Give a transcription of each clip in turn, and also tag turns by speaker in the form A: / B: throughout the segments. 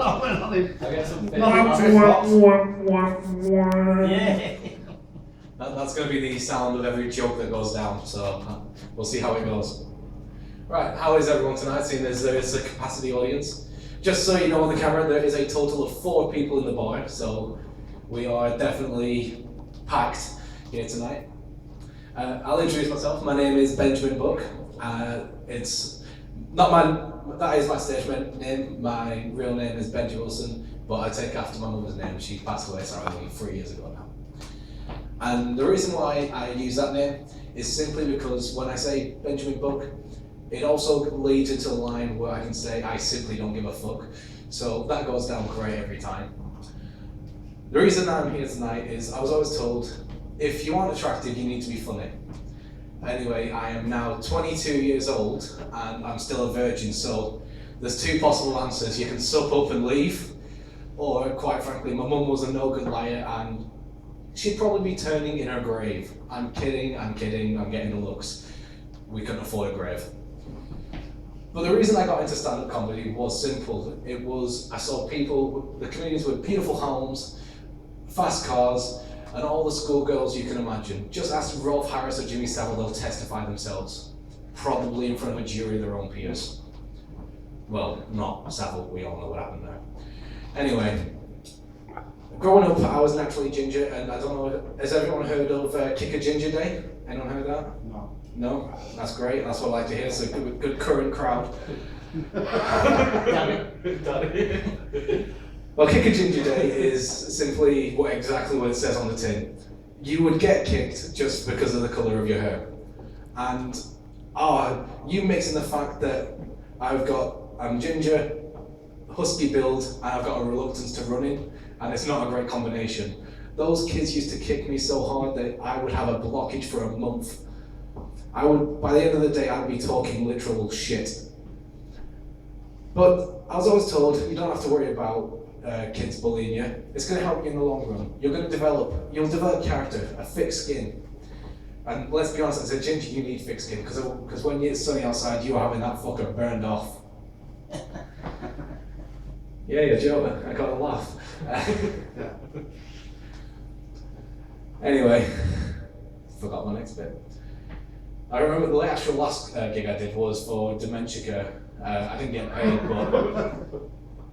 A: I get some
B: Yeah.
A: That's going to be the sound of every joke that goes down, so we'll see how it goes. Right, how is everyone tonight, seeing as there is a capacity audience? Just so you know on the camera, there is a total of 4 people in the bar, so we are definitely packed here tonight. I'll introduce myself. My name is Benjamin Buck. It's not that is my stage name. My real name is Benji Wilson, but I take after my mother's name. She passed away sadly 3 years ago now. And the reason why I use that name is simply because when I say Benjamin Buck, it also leads into a line where I can say I simply don't give a fuck. So that goes down great every time. The reason I'm here tonight is I was always told, if you aren't attractive, you need to be funny. Anyway, I am now 22 years old and I'm still a virgin, so there's 2 possible answers. You can sup up and leave, or quite frankly, my mum was a no good liar and she'd probably be turning in her grave. I'm kidding, I'm getting the looks. We couldn't afford a grave. But the reason I got into stand-up comedy was simple. It was, I saw people, the comedians with beautiful homes, fast cars, and all the schoolgirls you can imagine. Just ask Rolf Harris or Jimmy Savile, they'll testify themselves. Probably in front of a jury of their own peers. Well, not Savile, we all know what happened there. Anyway, growing up, I was naturally ginger, and I don't know, has everyone heard of Kick a Ginger Day? Anyone heard that?
C: No.
A: No? That's great, that's what I like to hear. It's a good current crowd. Well, Kick a Ginger Day is simply exactly what it says on the tin. You would get kicked just because of the colour of your hair. And you mixing the fact that I'm ginger, husky build, and I've got a reluctance to running, and it's not a great combination. Those kids used to kick me so hard that I would have a blockage for a month. By the end of the day, I'd be talking literal shit. But I was always told, you don't have to worry about kids bullying you. It's going to help you in the long run. You'll develop character, a thick skin. And let's be honest, as a ginger, you need thick skin, because when it's sunny outside, you're having that fucker burned off. Yeah, you're joking. I got a laugh. Anyway, forgot my next bit. I remember the actual last gig I did was for Dementia. I didn't get paid,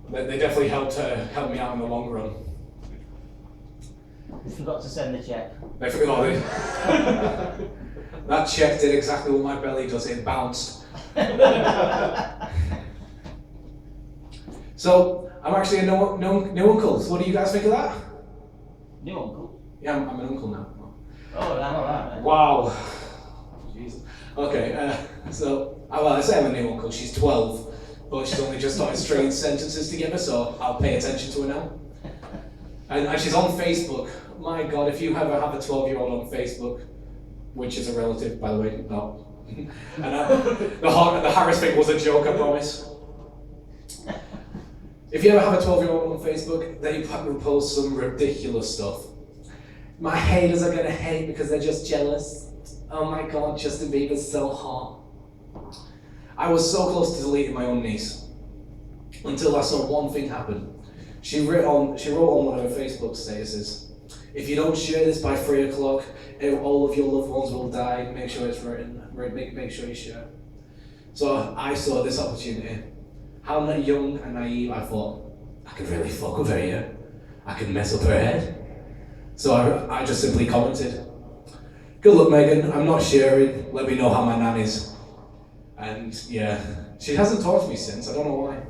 A: but they definitely helped me out in the long run.
B: You forgot to send the check.
A: They forgot it. That check did exactly what my belly does, it bounced. So, I'm actually a new uncle. So what do you guys think of that?
B: New uncle?
A: Yeah, I'm an uncle now.
B: Oh, alright.
A: Wow. Jesus. Okay, so, I say I'm a new uncle. She's 12, but she's only just started stringing sentences together, so I'll pay attention to her now. And she's on Facebook. My God, if you ever have a 12-year-old on Facebook, which is a relative, by the way, no. And the Harris thing was a joke, I promise. If you ever have a 12-year-old on Facebook, they post some ridiculous stuff. My haters are gonna hate because they're just jealous. Oh my God, Justin Bieber's so hot. I was so close to deleting my own niece until I saw one thing happen. She wrote on one of her Facebook statuses, if you don't share this by 3 o'clock, all of your loved ones will die. Make sure it's written. Make sure you share. So I saw this opportunity. How young and naive, I thought, I could really fuck with her here. I could mess up her head. So I just simply commented, good luck, Megan, I'm not sharing, let me know how my nan is. And yeah, she hasn't talked to me since, I don't know why.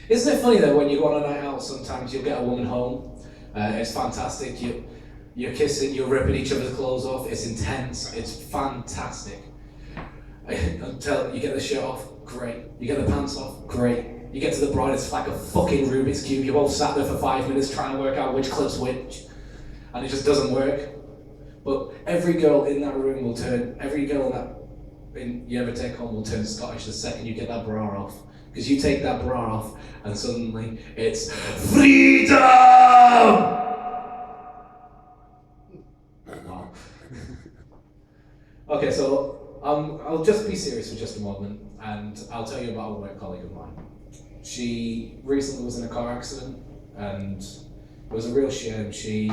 A: Isn't it funny that when you go on a night out, sometimes you'll get a woman home, it's fantastic, you're kissing, you're ripping each other's clothes off, it's intense, it's fantastic. Until you get the shirt off, great. You get the pants off, great. You get to the bride, it's like a fucking Rubik's Cube. You both sat there for 5 minutes trying to work out which clip's which, and it just doesn't work. But every girl in that room will turn, every girl you ever take home will turn Scottish the second you get that bra off. Because you take that bra off, and suddenly it's freedom! Okay, so I'll just be serious for just a moment, and I'll tell you about a work colleague of mine. She recently was in a car accident, and it was a real shame. She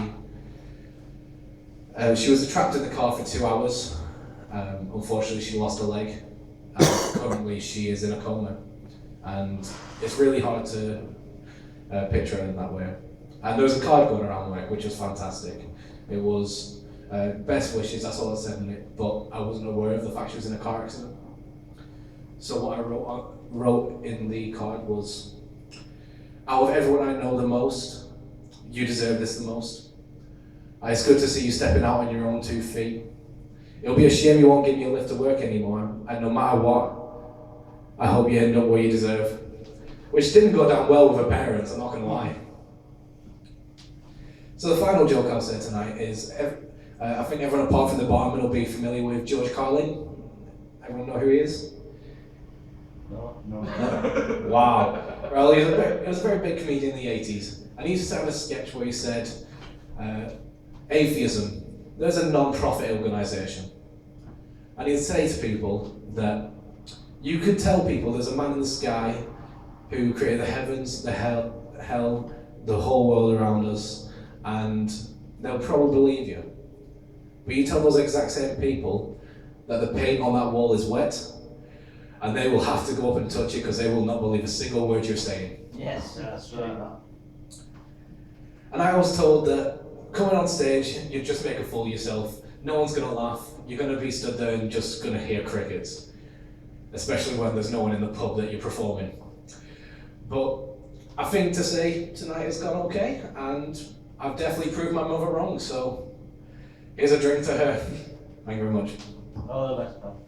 A: was trapped in the car for 2 hours. Unfortunately, she lost her leg. And currently, she is in a coma, and it's really hard to picture her in that way. And there was a card going around with it, which was fantastic. It was best wishes, that's all it said in it, but I wasn't aware of the fact she was in a car accident. So what I wrote in the card was, out of everyone I know the most, you deserve this the most. It's good to see you stepping out on your own 2 feet. It'll be a shame you won't give me a lift to work anymore, and no matter what, I hope you end up where you deserve. Which didn't go down well with her parents, I'm not going to lie. So the final joke I'll say tonight is, I think everyone apart from the barman will be familiar with George Carlin. Everyone know who he is?
B: No.
A: Wow. Well, he was a very big comedian in the 80s, and he used to have a sketch where he said, atheism, there's a non-profit organisation. And he'd say to people that you could tell people there's a man in the sky who created the heavens, the hell, the whole world around us, and they'll probably believe you. But you tell those exact same people that the paint on that wall is wet, and they will have to go up and touch it because they will not believe a single word you're saying.
B: Yes, that's right.
A: And I was told that coming on stage, you just make a fool of yourself. No one's going to laugh. You're going to be stood there and just going to hear crickets. Especially when there's no one in the pub that you're performing. But I think to say tonight has gone okay, and I've definitely proved my mother wrong, so here's a drink to her. Thank you very much.
B: All the best, pal.